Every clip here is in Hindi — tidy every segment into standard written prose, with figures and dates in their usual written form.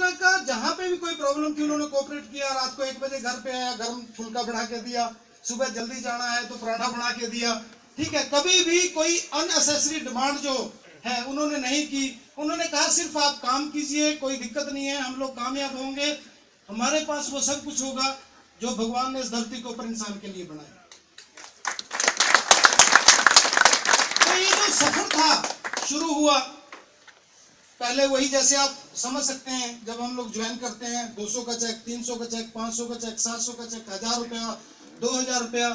तरह का जहां पे भी कोई प्रॉब्लम थी उन्होंने कोऑपरेट किया। रात को 1 बजे घर पे आया, गर्म फुल्का बना के दिया, सुबह जल्दी जाना है तो पराठा बना के दिया। ठीक है, कभी भी कोई अननेसेसरी डिमांड जो है उन्होंने नहीं की। उन्होंने कहा सिर्फ आप काम कीजिए, कोई दिक्कत नहीं है, हम लोग कामयाब होंगे, हमारे पास वो सब कुछ होगा जो भगवान ने इस धरती को ऊपर इंसान के लिए बनाया। तो ये जो सफर था शुरू हुआ, पहले वही जैसे आप समझ सकते हैं, जब हम लोग ज्वाइन करते हैं 200 का चेक, 300 का चेक, 500 का चेक, 700 का चेक, 1000 रुपया, 2000 रुपया,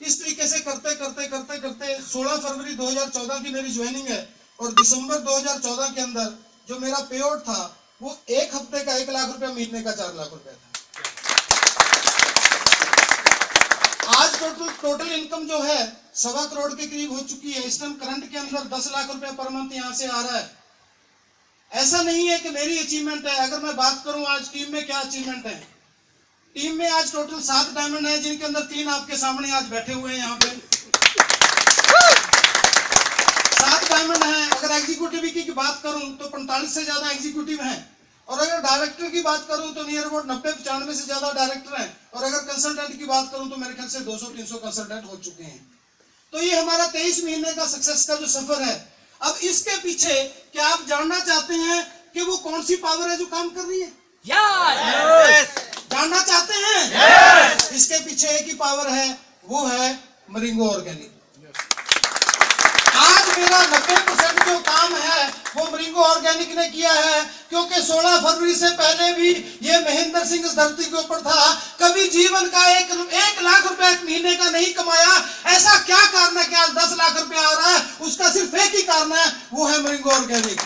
इस तरीके से करते करते करते करते 16 फरवरी 2014 की मेरी ज्वाइनिंग है और दिसंबर 2014 के अंदर जो मेरा पे आउट था वो 1 हफ्ते का 1 लाख रुपया, महीने का 4 लाख रुपया था। आज टोटल इनकम जो है 1.25 करोड़ के करीब हो चुकी है। इस टाइम करंट के अंदर 10 लाख रुपया पर मंथ यहां से आ रहा है। ऐसा नहीं है कि मेरी अचीवमेंट है। अगर मैं बात करूं आज टीम में क्या अचीवमेंट है, टीम में आज टोटल 7 डायमंड है, जिनके अंदर 3 आपके सामने आज बैठे हुए हैं। यहाँ पे 7 डायमंड है। अगर एग्जीक्यूटिव की बात करूं तो 45 से ज्यादा एग्जीक्यूटिव हैं, और अगर डायरेक्टर की बात करूं तो नियर अबाउट 90-95 से ज्यादा डायरेक्टर हैं, और अगर कंसल्टेंट की बात करूं तो मेरे ख्याल से 200-300 कंसल्टेंट हो चुके हैं। तो ये हमारा 23 महीने का सक्सेस का जो सफर है। अब इसके पीछे क्या आप जानना चाहते हैं कि वो कौन सी पावर है जो काम कर रही है? yes! जानना चाहते हैं? yes! इसके पीछे एक ही पावर है, वो है मरिंगो ऑर्गेनिक। आज मेरा 90% जो काम है वो मरिंगो ऑर्गेनिक ने किया है, क्योंकि 16 फरवरी से पहले भी ये महेंद्र सिंह इस धरती के ऊपर था, कभी जीवन का 1 लाख रुपया महीने का नहीं कमाया। ऐसा क्या कारण है कि आज 10 लाख रुपया आ रहा है? उसका सिर्फ एक ही कारण है, वो है मरिंगो ऑर्गेनिक।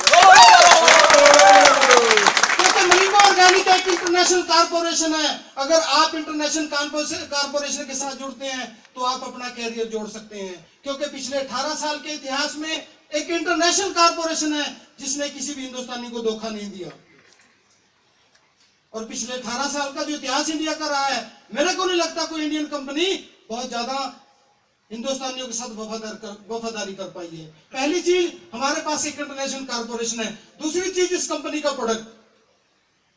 क्योंकि मरिंगो ऑर्गेनिक एक इंटरनेशनल कारपोरेशन है। अगर आप इंटरनेशनल कारपोरेशन के साथ जुड़ते हैं तो आप अपना कैरियर जोड़ सकते हैं, क्योंकि पिछले 18 साल के इतिहास में एक इंटरनेशनल कारपोरेशन है जिसने किसी भी हिंदुस्तानी को धोखा नहीं दिया। और पिछले 18 साल का जो इतिहास इंडिया का रहा है, मेरे को नहीं लगता कोई इंडियन कंपनी बहुत ज्यादा हिंदुस्तानियों के साथ वफादारी कर पाई है। पहली चीज, हमारे पास एक इंटरनेशनल कारपोरेशन है। दूसरी चीज, इस कंपनी का प्रोडक्ट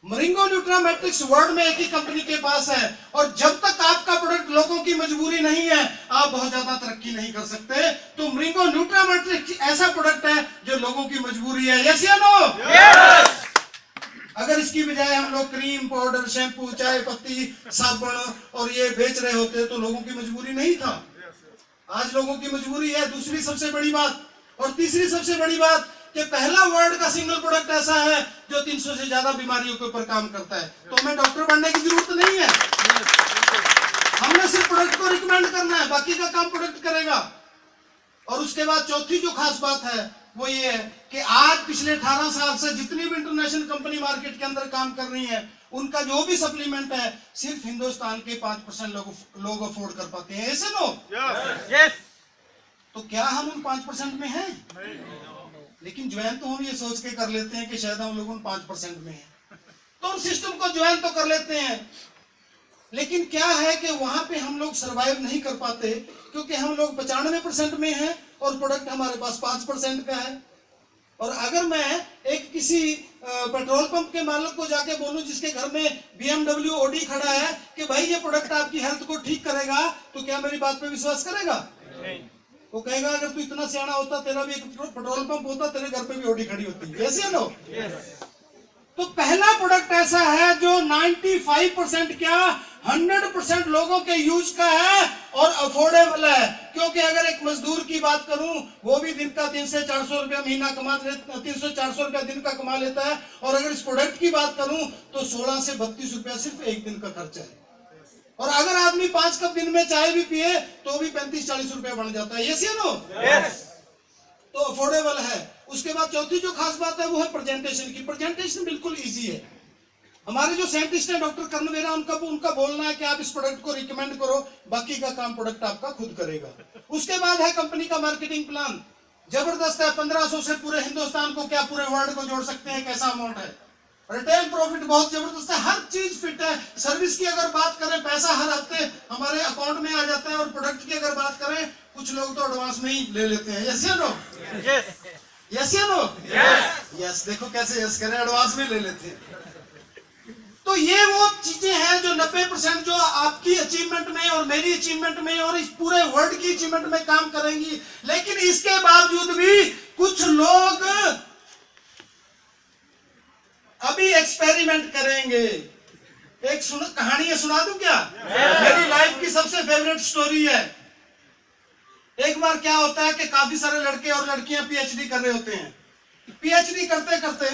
मरिंगो न्यूट्रामेट्रिक्स वर्ल्ड में एक ही कंपनी के पास है, और जब तक आपका प्रोडक्ट लोगों की मजबूरी नहीं है आप बहुत ज्यादा तरक्की नहीं कर सकते। तो मरिंगो न्यूट्रामेट्रिक्स ऐसा प्रोडक्ट है जो लोगों की मजबूरी है। यस या नो? yes! अगर इसकी बजाय हम लोग क्रीम, पाउडर, शैम्पू, चाय पत्ती, साबुन और ये बेच रहे होते तो लोगों की मजबूरी नहीं था। आज लोगों की मजबूरी है। दूसरी सबसे बड़ी बात, और तीसरी सबसे बड़ी बात, कि पहला वर्ल्ड का सिंगल प्रोडक्ट ऐसा है जो 300 से ज्यादा बीमारियों के ऊपर काम करता है। तो हमें डॉक्टर बनने की जरूरत नहीं है, हमने सिर्फ प्रोडक्ट को रिकमेंड करना है, बाकी का काम प्रोडक्ट करेगा। और उसके बाद चौथी जो खास बात है वो ये है कि आज पिछले 18 साल से जितनी भी इंटरनेशनल कंपनी मार्केट के अंदर काम कर रही है, उनका जो भी सप्लीमेंट है सिर्फ हिंदुस्तान के 5% लोग अफोर्ड कर पाते हैं। ऐसे नो? yes! तो क्या हम उन 5% में हैं? लेकिन ज्वाइन तो हम ये सोच के कर लेते हैं कि शायद हम लोग उन 5% में हैं, तो उन सिस्टम को ज्वाइन तो कर लेते हैं। लेकिन क्या है कि वहां पे हम लोग सरवाइव नहीं कर पाते, क्योंकि हम लोग 95% में हैं और प्रोडक्ट हमारे पास 5% का है। और अगर मैं एक किसी पेट्रोल पंप के मालिक को जाके बोलूं जिसके घर में BMW OD खड़ा है कि भाई ये प्रोडक्ट आपकी हेल्थ को ठीक करेगा, तो क्या मेरी बात पे विश्वास करेगा? वो कहेगा अगर तू इतना सियाना होता, तेरा भी एक पेट्रोल पंप होता, तेरे घर पे भी OD खड़ी होती। यस या नो? तो पहला प्रोडक्ट ऐसा है जो 95% क्या 100% लोगों के यूज का है और अफोर्डेबल है। क्योंकि अगर एक मजदूर की बात करूं, वो भी दिन का 300 से 400 रुपया महीना कमा लेता, 300-400 रुपया दिन का कमा लेता है। और अगर इस प्रोडक्ट की बात करूं तो 16 से 32 रुपया सिर्फ एक दिन का खर्चा है। और अगर आदमी 5 कप दिन में चाय भी पिए तो भी 35-40 रुपया बन जाता है। यस या नो? तो अफोर्डेबल है। उसके बाद चौथी जो खास बात है वो है प्रेजेंटेशन की। प्रेजेंटेशन बिल्कुल इजी है। हमारे जो साइंटिस्ट हैं डॉक्टर कर्णवेरा, उनका बोलना है कि आप इस प्रोडक्ट को रिकमेंड करो, बाकी का काम प्रोडक्ट आपका खुद करेगा। उसके बाद है कंपनी का मार्केटिंग प्लान, जबरदस्त है। 1500 से पूरे हिंदुस्तान को, क्या पूरे वर्ल्ड को जोड़ सकते हैं, कैसा अमाउंट है। रिटेल प्रॉफिट बहुत जबरदस्त है, हर चीज फिट है। सर्विस की अगर बात करें, पैसा हर हफ्ते हमारे अकाउंट में आ जाता है। और प्रोडक्ट की अगर बात करें, कुछ लोग तो एडवांस में ही ले लेते हैं। यस या नो? यस या नो? यस। देखो कैसे यस करें, एडवांस में ले लेते हैं। तो ये वो चीजें हैं जो 90% जो आपकी अचीवमेंट में और मेरी अचीवमेंट में और इस पूरे वर्ल्ड की अचीवमेंट में काम करेंगी। लेकिन इसके बावजूद भी कुछ लोग अभी एक्सपेरिमेंट करेंगे। एक कहानी सुना दूं क्या? मेरी लाइफ की सबसे फेवरेट स्टोरी है। एक बार क्या होता है कि काफी सारे लड़के और लड़कियां पीएचडी कर रहे होते हैं। पीएचडी करते करते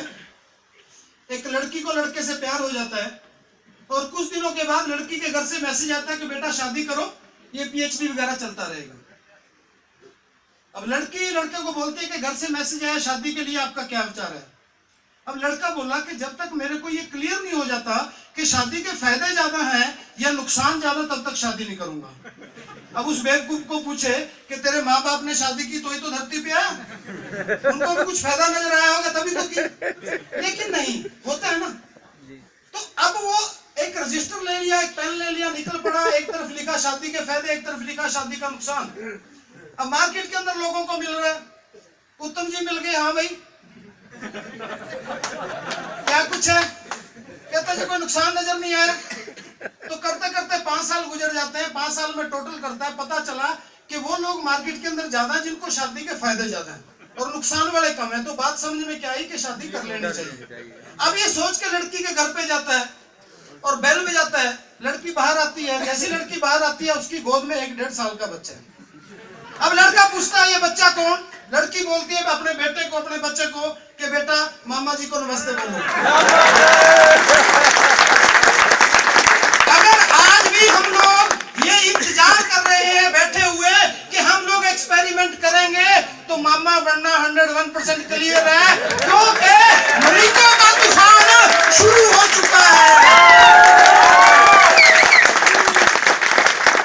एक लड़की को लड़के से प्यार हो जाता है और कुछ दिनों के बाद लड़की के घर से मैसेज आता है कि बेटा शादी करो, ये पीएचडी वगैरह चलता रहेगा। अब लड़की लड़के को बोलती है कि घर से मैसेज आया शादी के लिए, आपका क्या विचार है? अब लड़का बोला कि जब तक मेरे को ये क्लियर नहीं हो जाता कि शादी के फायदे ज्यादा हैं या नुकसान ज्यादा, तब तक शादी नहीं करूंगा। अब उस बेवकूफ को पूछे कि तेरे माँ बाप ने शादी की तो ही तो धरती पे आया, उनको भी कुछ फायदा नजर आया होगा तभी तो की, लेकिन नहीं होता है ना। तो अब वो एक रजिस्टर ले लिया, एक पेन ले लिया, निकल पड़ा, एक तरफ लिखा शादी के फायदे, एक तरफ लिखा शादी का नुकसान। अब मार्केट के अंदर लोगों को मिल रहा है, उत्तम जी मिल गए, हाँ भाई क्या कुछ है, कहता जी कोई नुकसान नजर नहीं आया। तो करते करते 5 साल गुजर जाते हैं। 5 साल में टोटल करता है, पता चला कि वो लोग मार्केट के अंदर ज्यादा जिनको शादी के फायदे ज्यादा हैं और नुकसान वाले कम है। तो बात समझ में क्या आई कि शादी कर लेनी चाहिए। अब ये सोच के लड़की के घर पे जाता है और बेल में जाता है, लड़की बाहर आती है। जैसी लड़की बाहर आती है उसकी गोद में 1-1.5 साल का बच्चा है। अब लड़का पूछता है ये बच्चा कौन? लड़की बोलती है अपने बेटे को, अपने बच्चे को कि बेटा मामा जी को नमस्ते बोलो। अगर आज भी हम लोग ये इंतजार कर रहे हैं बैठे हुए कि हम लोग एक्सपेरिमेंट करेंगे तो मामा बनना 101% क्लियर है, क्योंकि मरीजों का तूफान शुरू हो चुका है।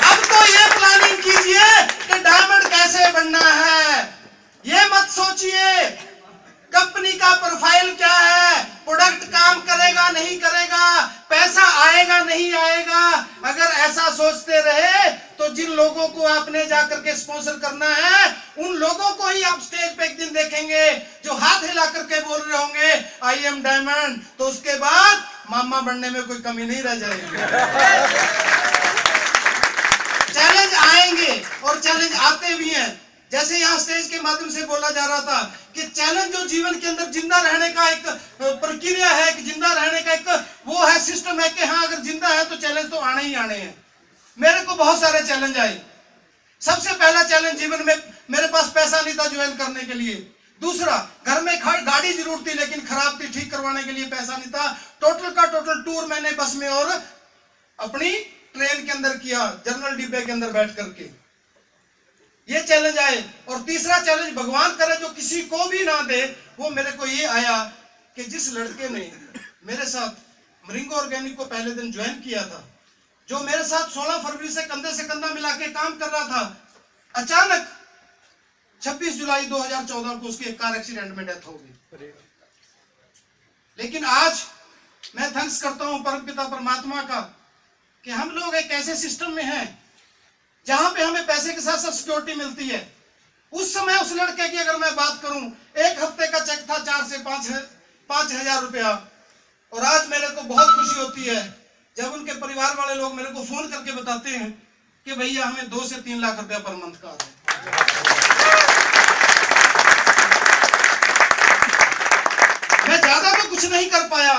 अब तो ये प्लानिंग कीजिए कि डायमंड कैसे बनना है। ये मत सोचिए कंपनी का प्रोफाइल क्या है, प्रोडक्ट काम करेगा नहीं करेगा, पैसा आएगा नहीं आएगा। अगर ऐसा सोचते रहे तो जिन लोगों को आपने जाकर के स्पॉन्सर करना है उन लोगों को ही आप स्टेज पे एक दिन देखेंगे जो हाथ हिला करके बोल रहे होंगे आई एम डायमंड। तो उसके बाद मामा बनने में कोई कमी नहीं रह जाएगी। चैलेंज आएंगे और चैलेंज आते भी हैं। जैसे यहाँ स्टेज के माध्यम से बोला जा रहा था कि चैलेंज जो जीवन के अंदर जिंदा रहने का एक प्रक्रिया है, कि जिंदा रहने का एक वो है, सिस्टम है कि हाँ अगर जिंदा है तो चैलेंज तो आने ही आने हैं। मेरे को बहुत सारे चैलेंज आए। सबसे पहला चैलेंज जीवन में, मेरे पास पैसा नहीं था ज्वाइन करने के लिए। दूसरा, घर में गाड़ी जरूर थी लेकिन खराब थी, ठीक करवाने के लिए पैसा नहीं था। टोटल का टोटल टूर मैंने बस में और अपनी ट्रेन के अंदर किया, जनरल डिब्बे के अंदर बैठ करके। ये चैलेंज आए। और तीसरा चैलेंज, भगवान करे जो किसी को भी ना दे, वो मेरे को ये आया कि जिस लड़के ने मेरे साथ मरिंगो ऑर्गेनिक को पहले दिन ज्वाइन किया था, जो मेरे साथ 16 फरवरी से कंधा मिला के काम कर रहा था, अचानक 26 जुलाई 2014 को उसकी एक कार एक्सीडेंट में डेथ हो गई। लेकिन आज मैं थैंक्स करता हूं परमपिता परमात्मा का कि हम लोग एक ऐसे सिस्टम में हैं जहां पे हमें पैसे के साथ साथ सिक्योरिटी मिलती है। उस समय उस लड़के की अगर मैं बात करूं, एक हफ्ते का चेक था 4 से 5 हजार रुपया। और आज मेरे को बहुत खुशी होती है जब उनके परिवार वाले लोग मेरे को फोन करके बताते हैं कि भैया हमें 2 से 3 लाख रुपया पर मंथ का आता है। मैं ज्यादा तो कुछ नहीं कर पाया,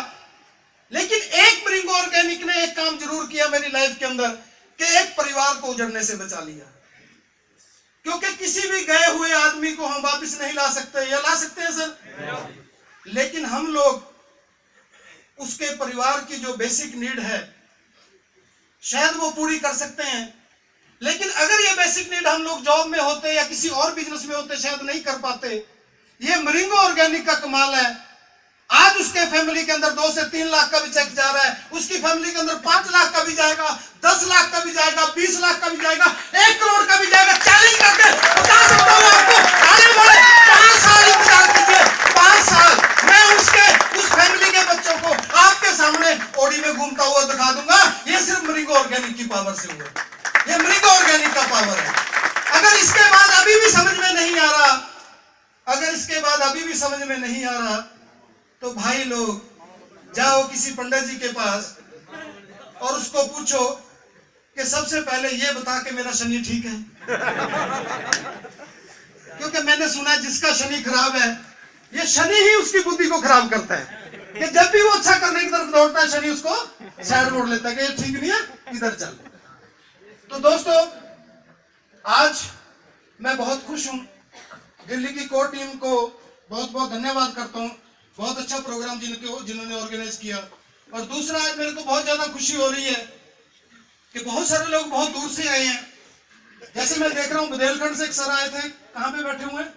लेकिन एक मरिंगो ऑर्गेनिक ने एक काम जरूर किया मेरी लाइफ के अंदर कि एक परिवार को उजड़ने से बचा लिया। क्योंकि किसी भी गए हुए आदमी को हम वापस नहीं ला सकते, या ला सकते हैं सर? लेकिन हम लोग उसके परिवार की जो बेसिक नीड है शायद वो पूरी कर सकते हैं। लेकिन अगर ये बेसिक नीड हम लोग जॉब में होते या किसी और बिजनेस में होते शायद नहीं कर पाते। ये मरिंगो ऑर्गेनिक का कमाल है। आज उसके फैमिली के अंदर 2 से 3 लाख का भी चेक जा रहा है, उसकी फैमिली के अंदर 5 लाख का भी जाएगा, 10 लाख का भी जाएगा, 20 लाख का भी जाएगा, 1 करोड़ का भी जाएगा। चैलेंज करके बता सकता हूं आपको, आने वाले 5 साल इंतजार कीजिए। 5 साल मैं उस फैमिली के बच्चों को आपके सामने ओडी में घूमता हुआ दिखा दूंगा। ये सिर्फ मरिंगो ऑर्गेनिक की पावर से हुआ। ये मरिंगो ऑर्गेनिक का पावर है। अगर इसके बाद अभी भी समझ में नहीं आ रहा, तो भाई लोग जाओ किसी पंडित जी के पास और उसको पूछो कि सबसे पहले ये बता के मेरा शनि ठीक है। क्योंकि मैंने सुना है जिसका शनि खराब है, ये शनि ही उसकी बुद्धि को खराब करता है कि जब भी वो अच्छा करने की तरफ दौड़ता है, शनि उसको साइड मोड़ लेता है कि ये ठीक नहीं है, इधर चल। तो दोस्तों, आज मैं बहुत खुश हूं। दिल्ली की कोर टीम को बहुत बहुत धन्यवाद करता हूं। बहुत अच्छा प्रोग्राम जिन्होंने ऑर्गेनाइज किया। और दूसरा, आज मेरे को बहुत ज्यादा खुशी हो रही है कि बहुत सारे लोग बहुत दूर से आए हैं। जैसे मैं देख रहा हूं, बुंदेलखंड से एक सर आए थे। कहां पे बैठे हुए हैं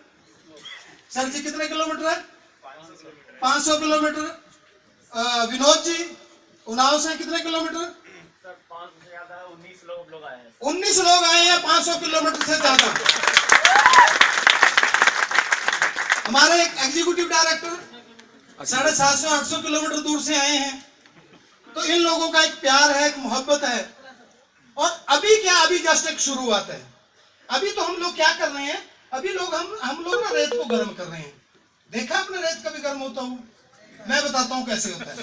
सर जी? कितने किलोमीटर है? 500 किलोमीटर। विनोद जी उन्नाव से कितने किलोमीटर? सर 500 से ज्यादा 19 लोग आए हैं। 19 लोग आए हैं 500 किलोमीटर से ज्यादा। हमारे एक एग्जीक्यूटिव डायरेक्टर 750-800 किलोमीटर दूर से आए हैं। तो इन लोगों का एक प्यार है, एक मोहब्बत है। और अभी क्या, अभी जस्ट एक शुरुआत है। अभी तो हम लोग क्या कर रहे हैं, अभी लोग हम लोग ना रेत को गर्म कर रहे हैं। देखा आपने रेत कभी गर्म होता हूँ? मैं बताता हूँ कैसे होता है।